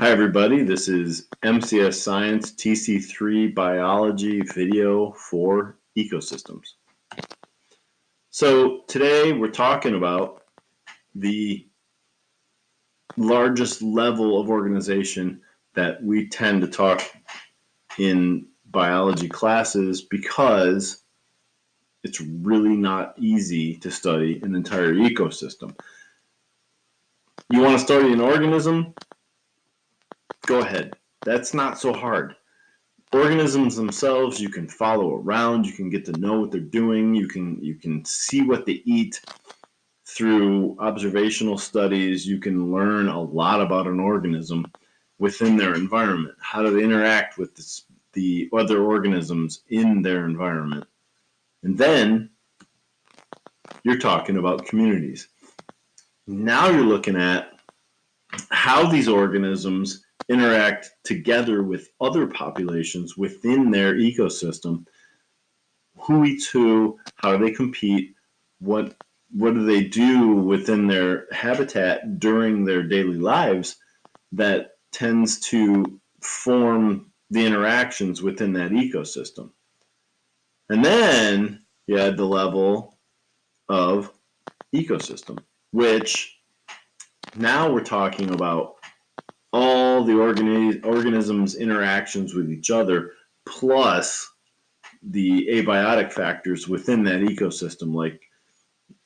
Hi everybody, this is MCS Science TC3 Biology video for ecosystems. So today we're talking about the largest level of organization that we tend to talk in biology classes because it's really not easy to study an entire ecosystem. You want to study an organism? Go ahead. That's not so hard. Organisms themselves, you can follow around, you can get to know what they're doing, you can see what they eat through observational studies. You can learn a lot about an organism within their environment. How do they interact with the other organisms in their environment? And then you're talking about communities. Now you're looking at how these organisms interact together with other populations within their ecosystem. Who eats who? How do they compete? What do they do within their habitat during their daily lives that tends to form the interactions within that ecosystem? And then you add the level of ecosystem, which now we're talking about all the organisms' interactions with each other, plus the abiotic factors within that ecosystem, like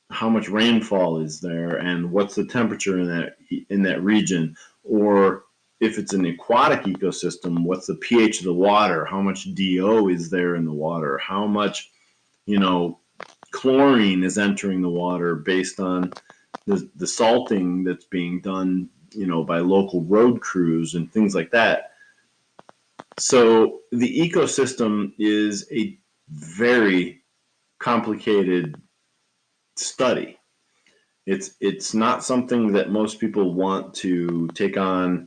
how much rainfall is there and what's the temperature in that region, or if it's an aquatic ecosystem, what's the pH of the water, how much DO is there in the water, how much chlorine is entering the water based on the salting that's being done by local road crews and things like that. So the ecosystem is a very complicated study. It's not something that most people want to take on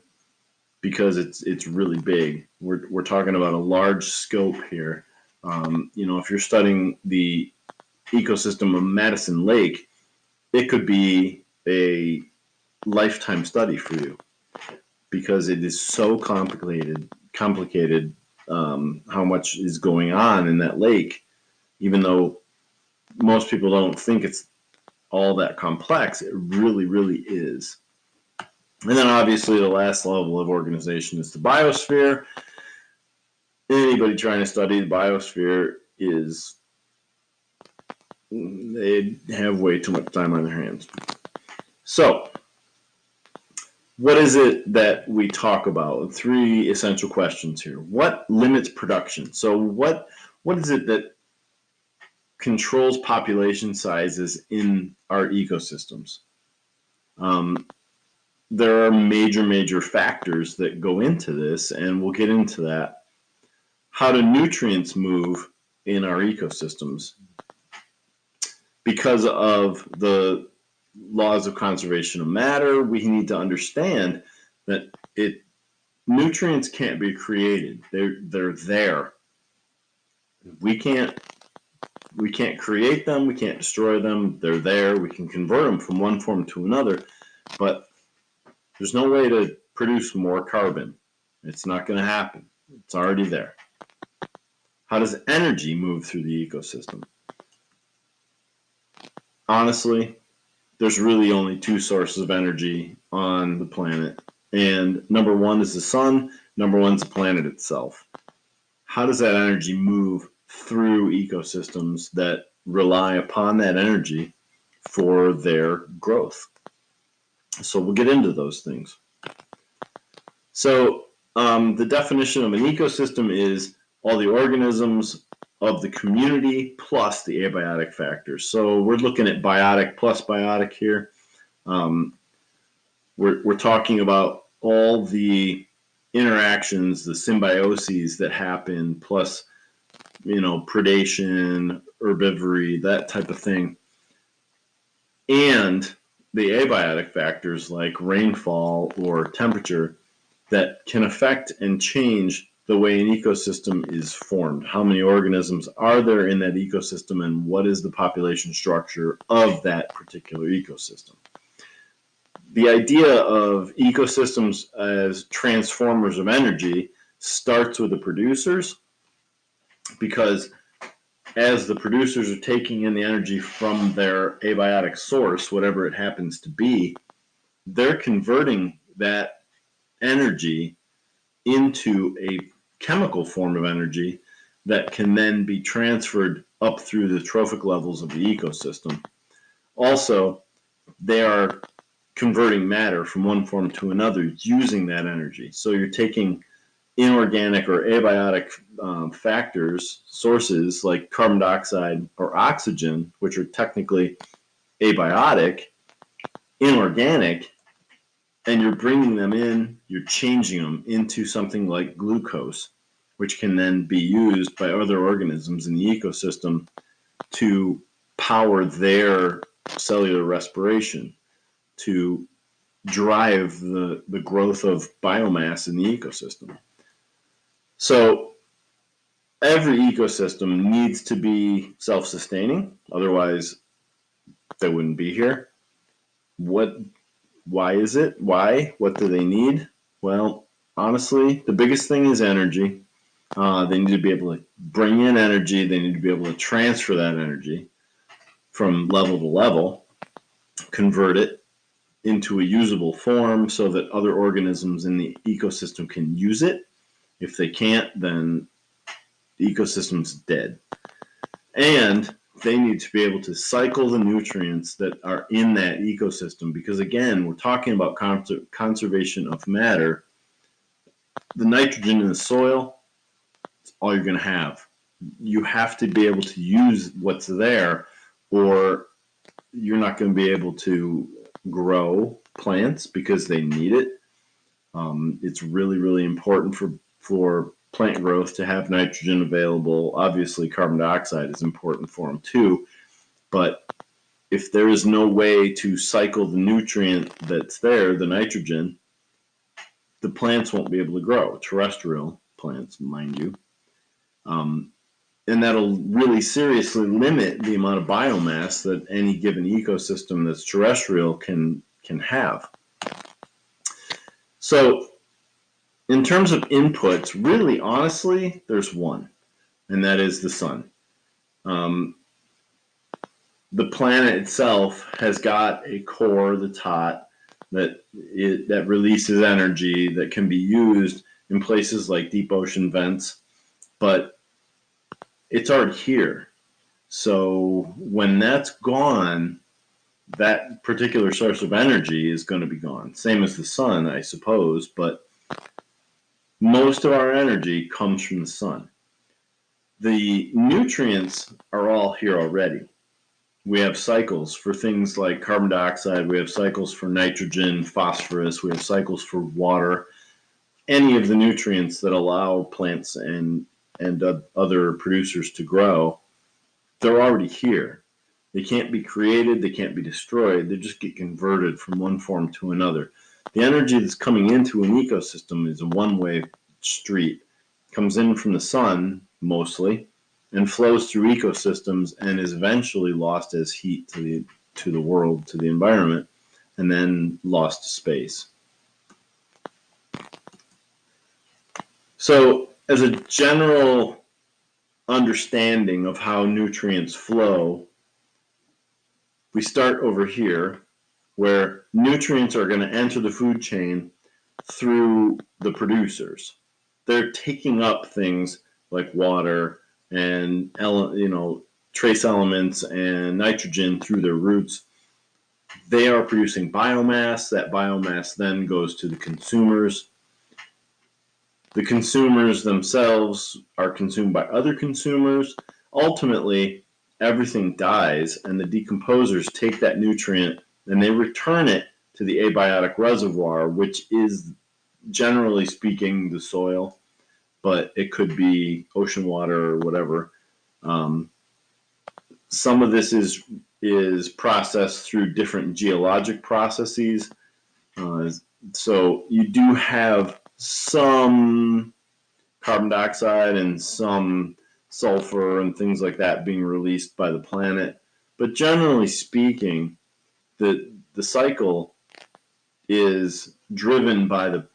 because it's really big. We're talking about a large scope here. If you're studying the ecosystem of Madison Lake, it could be a lifetime study for you because it is so complicated how much is going on in that lake, even though most people don't think it's all that complex. It really is. And then obviously the last level of organization is the biosphere. Anybody trying to study the biosphere they have way too much time on their hands. So what is it that we talk about? Three essential questions here. What limits production? So what is it that controls population sizes in our ecosystems? There are major factors that go into this, and we'll get into that. How do nutrients move in our ecosystems? Because of the laws of conservation of matter, we need to understand that nutrients can't be created. They're there. We can't create them. We can't destroy them. They're there. We can convert them from one form to another, but there's no way to produce more carbon. It's not going to happen. It's already there. How does energy move through the ecosystem? Honestly, there's really only two sources of energy on the planet. And number one is the sun. Number one is the planet itself. How does that energy move through ecosystems that rely upon that energy for their growth? So we'll get into those things. So the definition of an ecosystem is all the organisms of the community plus the abiotic factors. So we're looking at biotic plus biotic here. We're talking about all the interactions, the symbioses that happen, plus predation, herbivory, that type of thing, and the abiotic factors like rainfall or temperature that can affect and change the way an ecosystem is formed. How many organisms are there in that ecosystem, and what is the population structure of that particular ecosystem? the idea of ecosystems as transformers of energy starts with the producers, because as the producers are taking in the energy from their abiotic source, whatever it happens to be, they're converting that energy into a chemical form of energy that can then be transferred up through the trophic levels of the ecosystem. Also, they are converting matter from one form to another using that energy. So you're taking inorganic or abiotic factors, sources like carbon dioxide or oxygen, which are technically abiotic, inorganic, and you're bringing them in, you're changing them into something like glucose, which can then be used by other organisms in the ecosystem to power their cellular respiration, to drive the growth of biomass in the ecosystem. So every ecosystem needs to be self-sustaining, otherwise they wouldn't be here. Why is it? Why? What do they need? Well, honestly, the biggest thing is energy. They need to be able to bring in energy. They need to be able to transfer that energy from level to level, convert it into a usable form so that other organisms in the ecosystem can use it. If they can't, then the ecosystem's dead. And they need to be able to cycle the nutrients that are in that ecosystem, because again, we're talking about conservation of matter. The nitrogen in the soil, it's all you're going to have. You have to be able to use what's there, or you're not going to be able to grow plants because they need it. It's really, really important for plant growth to have nitrogen available. Obviously, carbon dioxide is important for them too, but if there is no way to cycle the nutrient that's there, the nitrogen, the plants won't be able to grow. Terrestrial plants, mind you. And that'll really seriously limit the amount of biomass that any given ecosystem that's terrestrial can have. So in terms of inputs, really, honestly, there's one, and that is the sun. The planet itself has got a core that's hot, that releases energy that can be used in places like deep ocean vents, but it's already here. So when that's gone, that particular source of energy is going to be gone. Same as the sun, I suppose, but most of our energy comes from the sun. The nutrients are all here already. We have cycles for things like carbon dioxide, we have cycles for nitrogen, phosphorus, we have cycles for water. Any of the nutrients that allow plants and other producers to grow, they're already here. They can't be created, they can't be destroyed, they just get converted from one form to another. The energy that's coming into an ecosystem is a one-way street. It comes in from the sun, mostly, and flows through ecosystems and is eventually lost as heat to the world, to the environment, and then lost to space. So as a general understanding of how nutrients flow, we start over here, where nutrients are going to enter the food chain through the producers. They're taking up things like water and trace elements and nitrogen through their roots. They are producing biomass. That biomass then goes to the consumers. The consumers themselves are consumed by other consumers. Ultimately, everything dies, and the decomposers take that nutrient and they return it to the abiotic reservoir, which is, generally speaking, the soil, but it could be ocean water or whatever. Some of this is processed through different geologic processes. So you do have some carbon dioxide and some sulfur and things like that being released by the planet. But generally speaking, the cycle is driven by the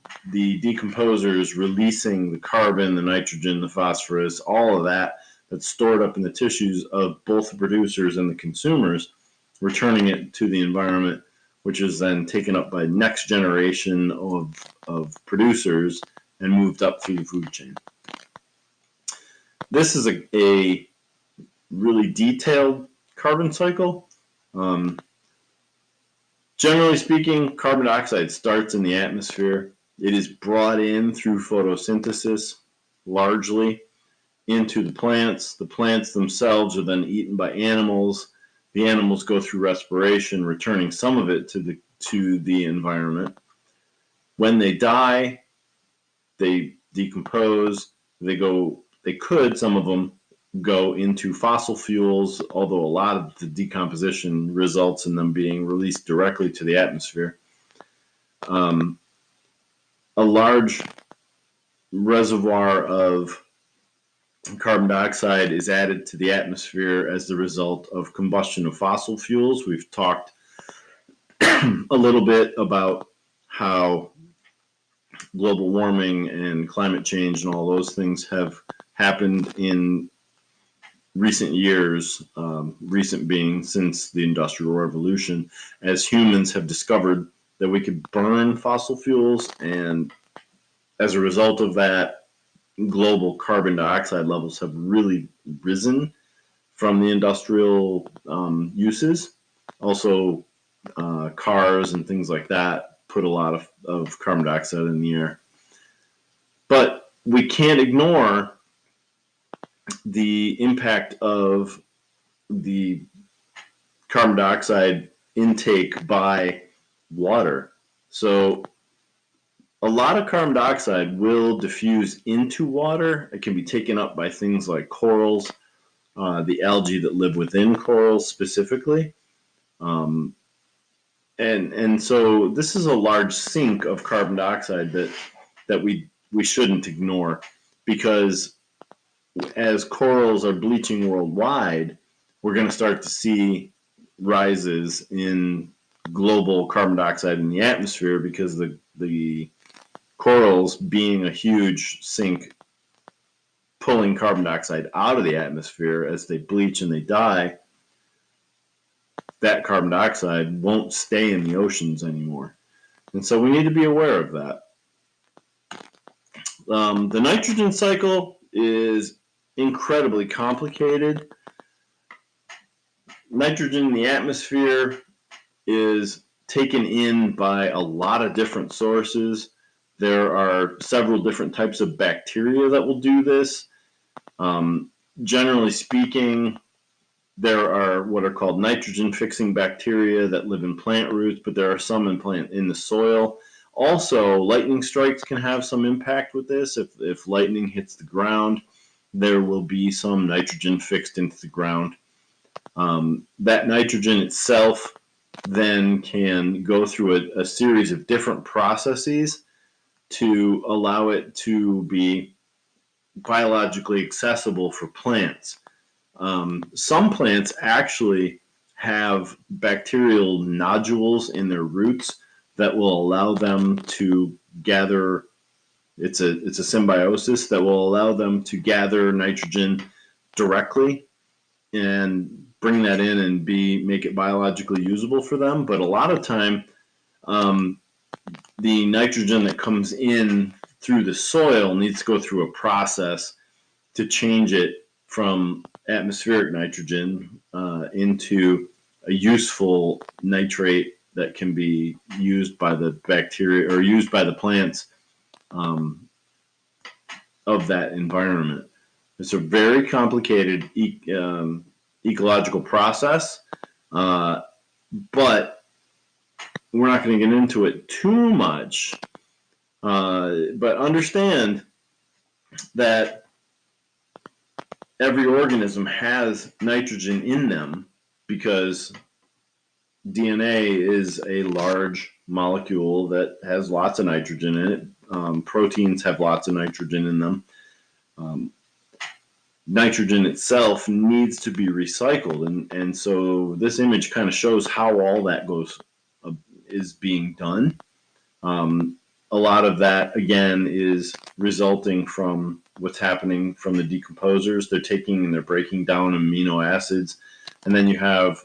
decomposers releasing the carbon, the nitrogen, the phosphorus, all of that that's stored up in the tissues of both the producers and the consumers, returning it to the environment, which is then taken up by next generation of producers and moved up through the food chain. This is a really detailed carbon cycle. Generally speaking, carbon dioxide starts in the atmosphere. It is brought in through photosynthesis, largely, into the plants. The plants themselves are then eaten by animals. The animals go through respiration, returning some of it to the environment. When they die, they decompose. Some of them go into fossil fuels, although a lot of the decomposition results in them being released directly to the atmosphere. A large reservoir of carbon dioxide is added to the atmosphere as the result of combustion of fossil fuels. We've talked a little bit about how global warming and climate change and all those things have happened in recent years, recent being since the Industrial Revolution, as humans have discovered that we could burn fossil fuels, and as a result of that, global carbon dioxide levels have really risen from the industrial uses. Also, cars and things like that put a lot of carbon dioxide in the air. But we can't ignore the impact of the carbon dioxide intake by water. So a lot of carbon dioxide will diffuse into water. It can be taken up by things like corals, the algae that live within corals specifically. And so this is a large sink of carbon dioxide that we shouldn't ignore, because as corals are bleaching worldwide, we're going to start to see rises in global carbon dioxide in the atmosphere, because the corals, being a huge sink, pulling carbon dioxide out of the atmosphere as they bleach and they die, that carbon dioxide won't stay in the oceans anymore. And so we need to be aware of that. The nitrogen cycle is incredibly complicated. Nitrogen in the atmosphere is taken in by a lot of different sources. There are several different types of bacteria that will do this. Generally speaking, there are what are called nitrogen-fixing bacteria that live in plant roots, but there are some in the soil. Also, lightning strikes can have some impact with this. If lightning hits the ground, there will be some nitrogen fixed into the ground. That nitrogen itself then can go through a series of different processes to allow it to be biologically accessible for plants. Some plants actually have bacterial nodules in their roots that will allow them to gather. It's a symbiosis that will allow them to gather nitrogen directly and bring that in and make it biologically usable for them. But a lot of time, the nitrogen that comes in through the soil needs to go through a process to change it from atmospheric nitrogen into a useful nitrate that can be used by the bacteria or used by the plants of that environment. It's a very complicated ecological process, but we're not going to get into it too much. But understand that every organism has nitrogen in them, because DNA is a large molecule that has lots of nitrogen in it. Proteins have lots of nitrogen in them. Nitrogen itself needs to be recycled, and so this image kind of shows how all that is being done. A lot of that, again, is resulting from what's happening from the decomposers. They're taking and they're breaking down amino acids. And then you have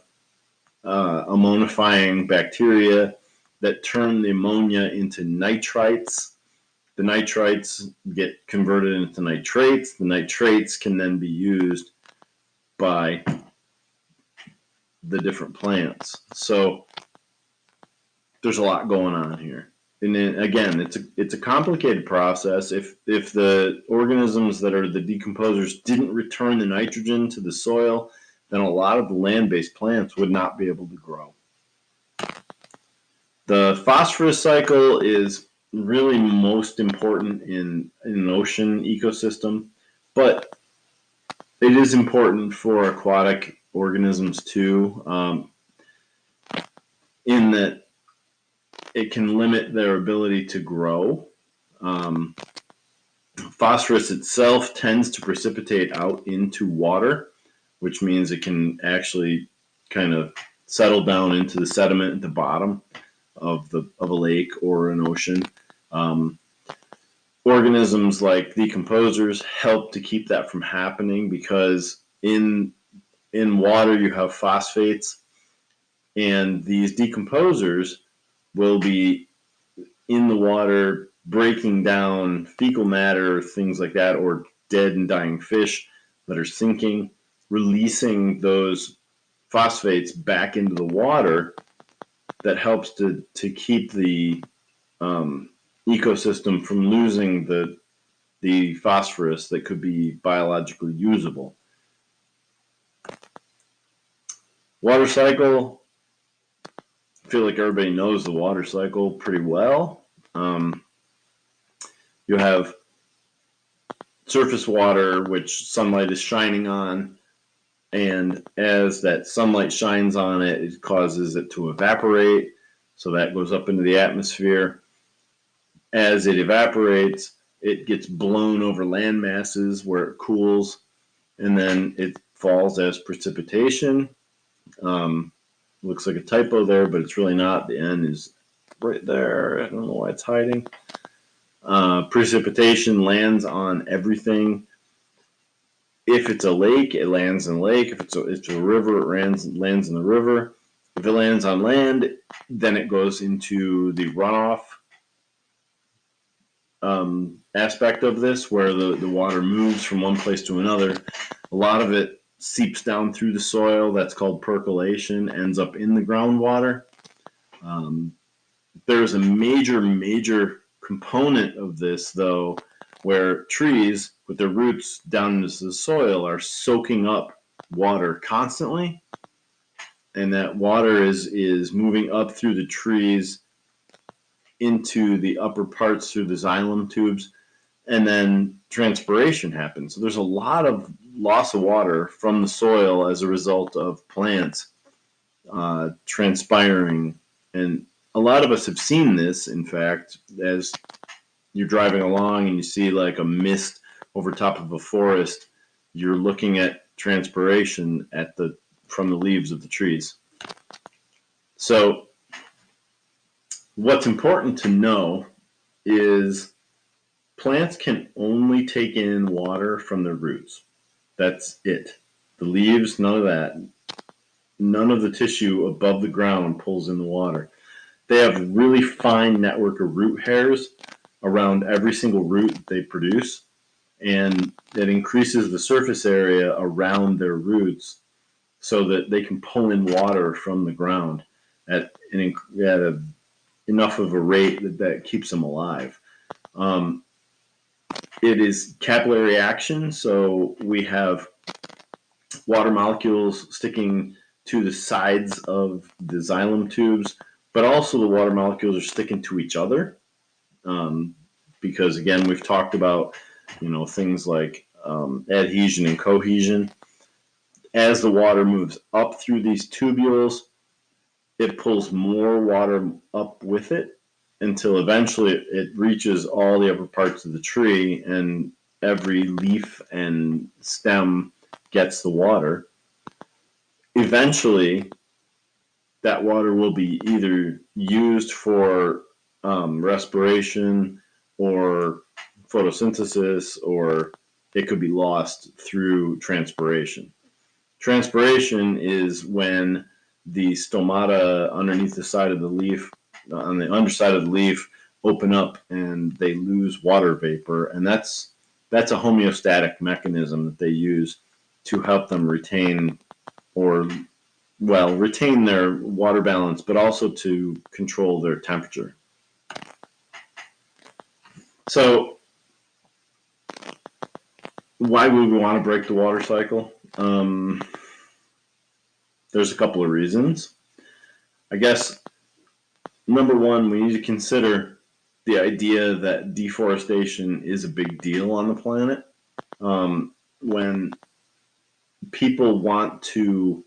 ammonifying bacteria that turn the ammonia into nitrites. The nitrites get converted into nitrates. The nitrates can then be used by the different plants. So there's a lot going on here. And then, again, it's a complicated process. If the organisms that are the decomposers didn't return the nitrogen to the soil, then a lot of the land-based plants would not be able to grow. The phosphorus cycle is really most important in an ocean ecosystem, but it is important for aquatic organisms too, in that it can limit their ability to grow. Phosphorus itself tends to precipitate out into water, which means it can actually kind of settle down into the sediment at the bottom of a lake or an ocean. Organisms like decomposers help to keep that from happening, because in water you have phosphates, and these decomposers will be in the water breaking down fecal matter, things like that, or dead and dying fish that are sinking, releasing those phosphates back into the water. That helps to keep the ecosystem from losing the phosphorus that could be biologically usable. Water cycle, I feel like everybody knows the water cycle pretty well. You have surface water, which sunlight is shining on, and as that sunlight shines on it, it causes it to evaporate, so that goes up into the atmosphere. As it evaporates, it gets blown over land masses where it cools, and then it falls as precipitation. Looks like a typo there, but it's really not. The N is right there. I don't know why it's hiding. Precipitation lands on everything. If it's a lake, it lands in the lake. If it's a river, it lands in the river. If it lands on land, then it goes into the runoff aspect of this, where the water moves from one place to another. A lot of it seeps down through the soil. That's called percolation, ends up in the groundwater. There's a major component of this, though, where trees with their roots down into the soil are soaking up water constantly, and that water is moving up through the trees into the upper parts through the xylem tubes, and then transpiration happens. So there's a lot of loss of water from the soil as a result of plants transpiring. And a lot of us have seen this, in fact, as you're driving along and you see like a mist over top of a forest, you're looking at transpiration from the leaves of the trees. So what's important to know is plants can only take in water from their roots. That's it. The leaves, none of that. None of the tissue above the ground pulls in the water. They have a really fine network of root hairs around every single root they produce, and that increases the surface area around their roots so that they can pull in water from the ground at enough of a rate that keeps them alive. It is capillary action, so we have water molecules sticking to the sides of the xylem tubes, but also the water molecules are sticking to each other, because again, we've talked about things like adhesion and cohesion. As the water moves up through these tubules, it pulls more water up with it until eventually it reaches all the upper parts of the tree, and every leaf and stem gets the water. Eventually, that water will be either used for respiration or photosynthesis, or it could be lost through transpiration. Transpiration is when the stomata underneath the side of the leaf, on the underside of the leaf, open up and they lose water vapor, and that's a homeostatic mechanism that they use to help them retain their water balance, but also to control their temperature. So why would we want to break the water cycle? There's a couple of reasons. I guess number one, we need to consider the idea that deforestation is a big deal on the planet. When people want to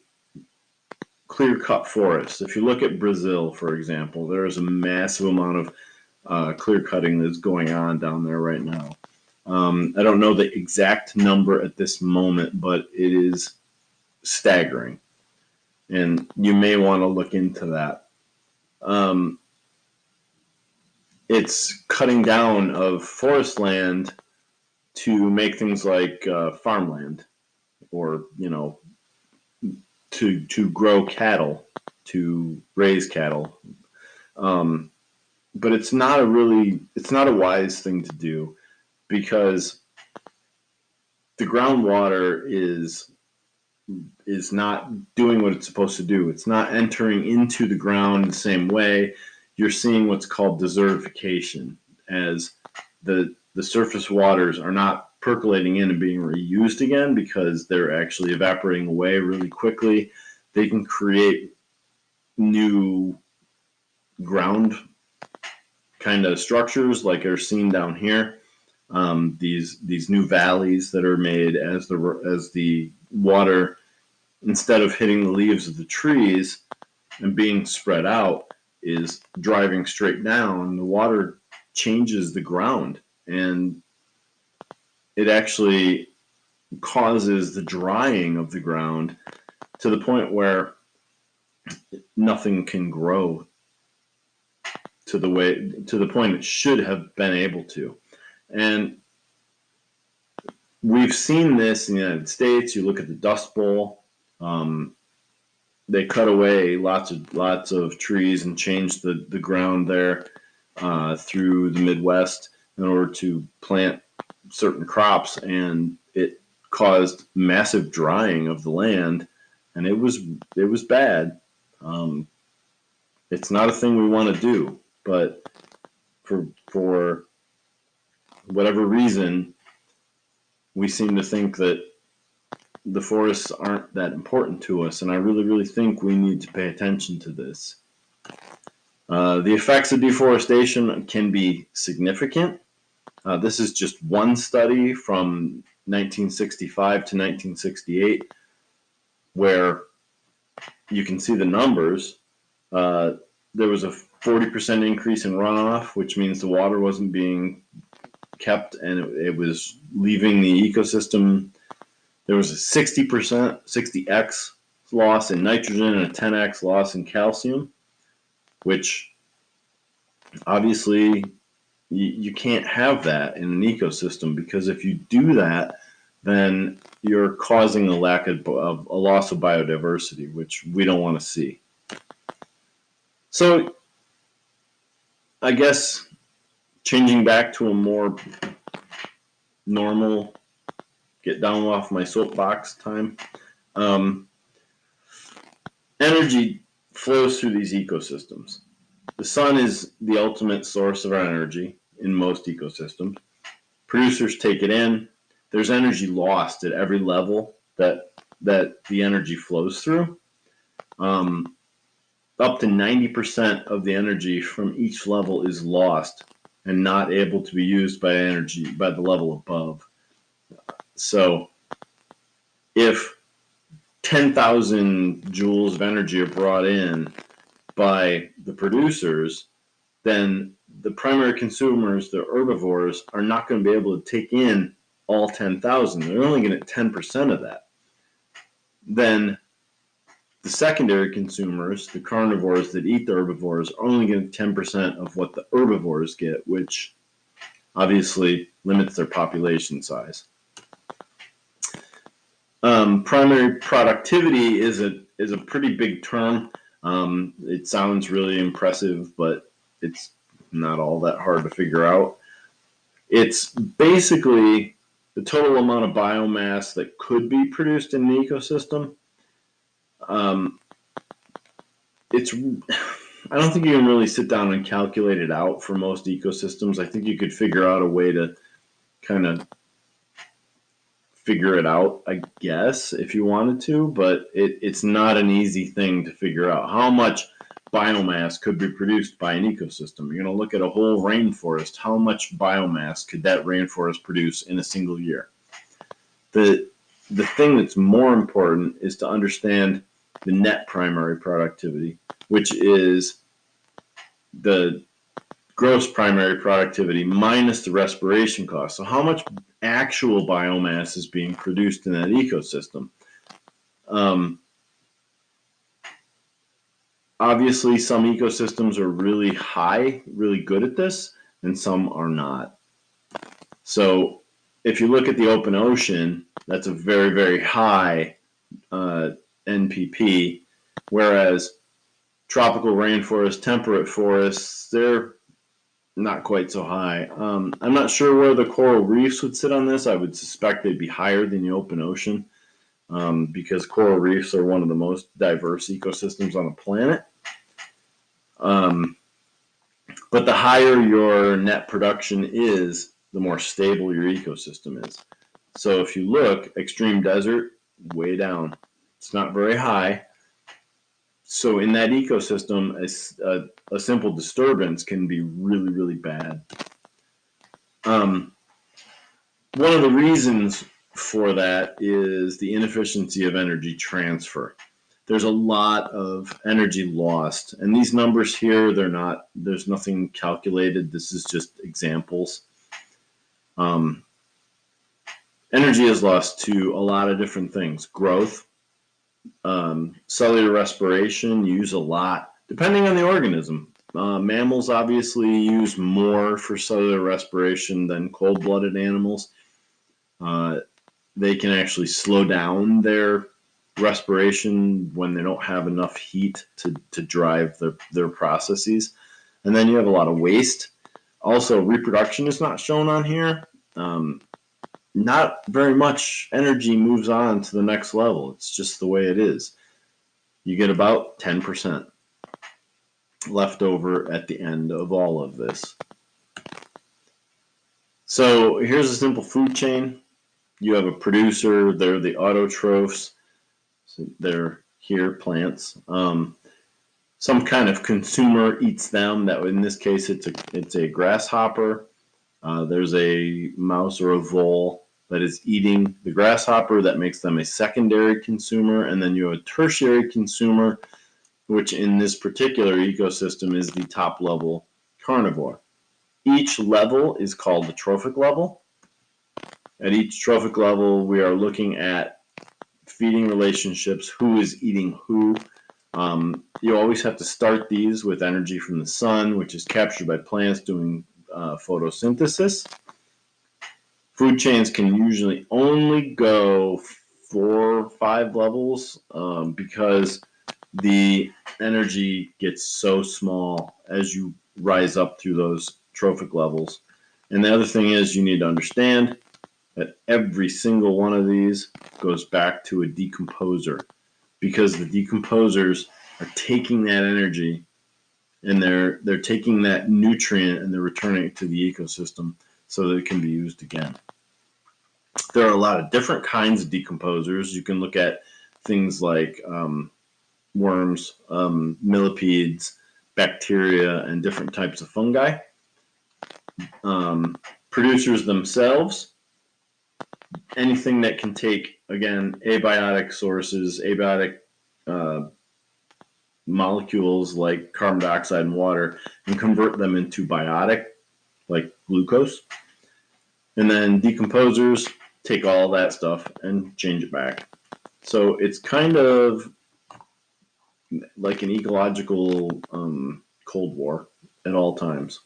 clear cut forests, if you look at Brazil, for example, there is a massive amount of clear cutting that's going on down there right now. I don't know the exact number at this moment, but it is staggering, and you may want to look into that. It's cutting down of forest land to make things like farmland, or to grow cattle, to raise cattle. But it's not a wise thing to do, because the groundwater is not doing what it's supposed to do. It's not entering into the ground the same way. You're seeing what's called desertification, as the surface waters are not percolating in and being reused again, because they're actually evaporating away really quickly. They can create new ground kind of structures like are seen down here. These new valleys that are made as the water, instead of hitting the leaves of the trees and being spread out, is driving straight down. The water changes the ground, and it actually causes the drying of the ground to the point where nothing can grow to the point it should have been able to. And we've seen this in the United States. You look at the Dust Bowl. They cut away lots of trees and changed the ground there through the Midwest in order to plant certain crops, and it caused massive drying of the land, and it was bad. It's not a thing we want to do, but for whatever reason, we seem to think that the forests aren't that important to us, and I really, really think we need to pay attention to this. The effects of deforestation can be significant. This is just one study from 1965 to 1968, where you can see the numbers. There was a 40% increase in runoff, which means the water wasn't being kept and it was leaving the ecosystem. There was a 60x loss in nitrogen and a 10x loss in calcium, which obviously you can't have that in an ecosystem, because if you do that, then you're causing a lack of a loss of biodiversity, which we don't want to see. So I guess changing back to a more normal, get down off my soapbox time, energy flows through these ecosystems. The sun is the ultimate source of our energy in most ecosystems. Producers take it in. There's energy lost at every level that the energy flows through. Up to 90% of the energy from each level is lost and not able to be used by the level above. So if 10,000 joules of energy are brought in by the producers, then the primary consumers, the herbivores, are not going to be able to take in all 10,000. They're only going to get 10% of that. Then The secondary consumers, the carnivores that eat the herbivores, are only getting 10% of what the herbivores get, which obviously limits their population size. Primary productivity is a pretty big term. It sounds really impressive, but it's not all that hard to figure out. It's basically the total amount of biomass that could be produced in an ecosystem. I don't think you can really sit down and calculate it out for most ecosystems. I think you could figure out a way to kind of figure it out, I guess, if you wanted to, but it's not an easy thing to figure out. How much biomass could be produced by an ecosystem? You're going to look at a whole rainforest. How much biomass could that rainforest produce in a single year? The thing that's more important is to understand the net primary productivity, which is the gross primary productivity minus the respiration cost. So how much actual biomass is being produced in that ecosystem? Obviously, some ecosystems are really high, really good at this, and some are not. So if you look at the open ocean, that's a very, very high NPP, whereas tropical rainforests, temperate forests, they're not quite so high. I'm not sure where the coral reefs would sit on this. I would suspect they'd be higher than the open ocean because coral reefs are one of the most diverse ecosystems on the planet. But the higher your net production is, the more stable your ecosystem is. So if you look, extreme desert, way down. It's not very high. So in that ecosystem, a simple disturbance can be really, really bad. One of the reasons for that is the inefficiency of energy transfer. There's a lot of energy lost, and these numbers here, there's nothing calculated. This is just examples. Energy is lost to a lot of different things. Growth, cellular respiration use a lot, depending on the organism. Mammals obviously use more for cellular respiration than cold-blooded animals. They can actually slow down their respiration when they don't have enough heat to drive their processes. And then you have a lot of waste. Also, reproduction is not shown on here. Not very much energy moves on to the next level. It's just the way it is. You get about 10% left over at the end of all of this. So here's a simple food chain. You have a producer, they're the autotrophs. So they're here, plants. Some kind of consumer eats them. That in this case, it's a grasshopper. There's a mouse or a vole that is eating the grasshopper. That makes them a secondary consumer. And then you have a tertiary consumer, which in this particular ecosystem is the top level carnivore. Each level is called the trophic level. At each trophic level, we are looking at feeding relationships, who is eating who. You always have to start these with energy from the sun, which is captured by plants doing photosynthesis. Food chains can usually only go 4 or 5 levels because the energy gets so small as you rise up through those trophic levels. And the other thing is you need to understand that every single one of these goes back to a decomposer because the decomposers are taking that energy and they're taking that nutrient and they're returning it to the ecosystem so that it can be used again. There are a lot of different kinds of decomposers. You can look at things like worms, millipedes, bacteria, and different types of fungi. Producers themselves, anything that can take, again, abiotic sources, abiotic molecules like carbon dioxide and water, and convert them into biotic, like glucose. And then decomposers take all that stuff and change it back. So it's kind of like an ecological Cold War at all times,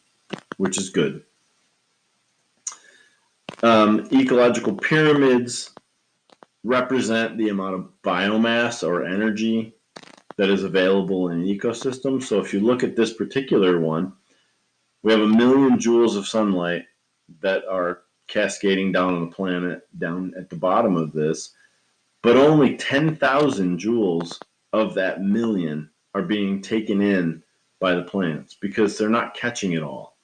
which is good. Ecological pyramids represent the amount of biomass or energy that is available in an ecosystem. So if you look at this particular one, we have 1 million joules of sunlight that are cascading down on the planet, down at the bottom of this, but only 10,000 joules of that million are being taken in by the plants because they're not catching it all.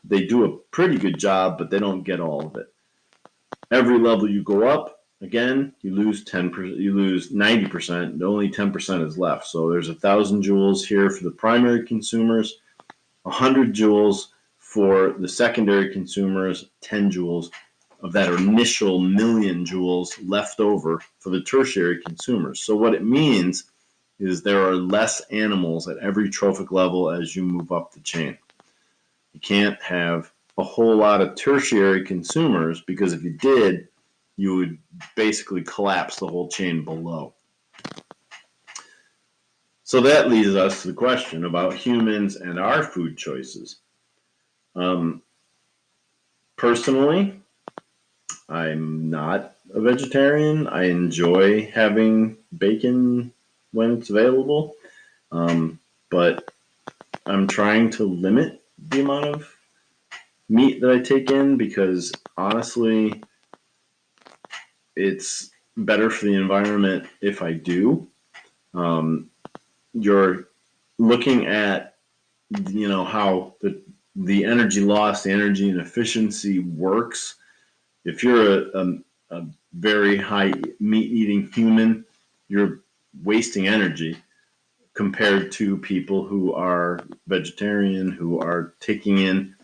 They do a pretty good job, but they don't get all of it. Every level you go up, again, you lose 10%, you lose 90%, only 10% is left. So there's 1,000 joules here for the primary consumers, 100 joules for the secondary consumers, 10 joules of that initial million joules left over for the tertiary consumers. So what it means is there are less animals at every trophic level as you move up the chain. You can't have a whole lot of tertiary consumers because if you did, you would basically collapse the whole chain below. So that leads us to the question about humans and our food choices. Personally, I'm not a vegetarian. I enjoy having bacon when it's available, but I'm trying to limit the amount of meat that I take in because honestly, it's better for the environment if I do. You're looking at, how the energy loss, the energy inefficiency works. If you're a very high meat-eating human, you're wasting energy compared to people who are vegetarian, who are taking in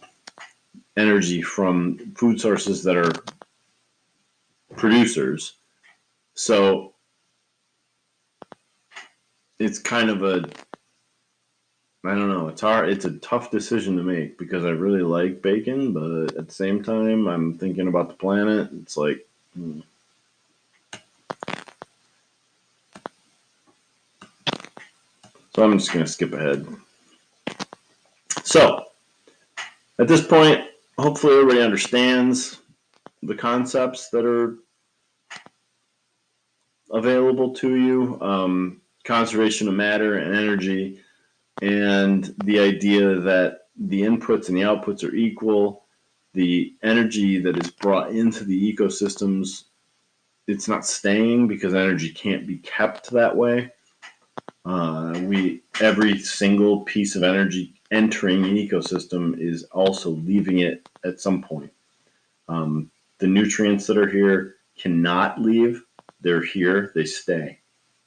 energy from food sources that are producers. So it's kind of I don't know, it's hard. It's a tough decision to make because I really like bacon, but at the same time, I'm thinking about the planet. It's like, So I'm just going to skip ahead. So at this point, hopefully everybody understands the concepts that are available to you. Conservation of matter and energy, and the idea that the inputs and the outputs are equal. The energy that is brought into the ecosystems, it's not staying because energy can't be kept that way. Every single piece of energy entering an ecosystem is also leaving it at some point. The nutrients that are here cannot leave. They're here, they stay.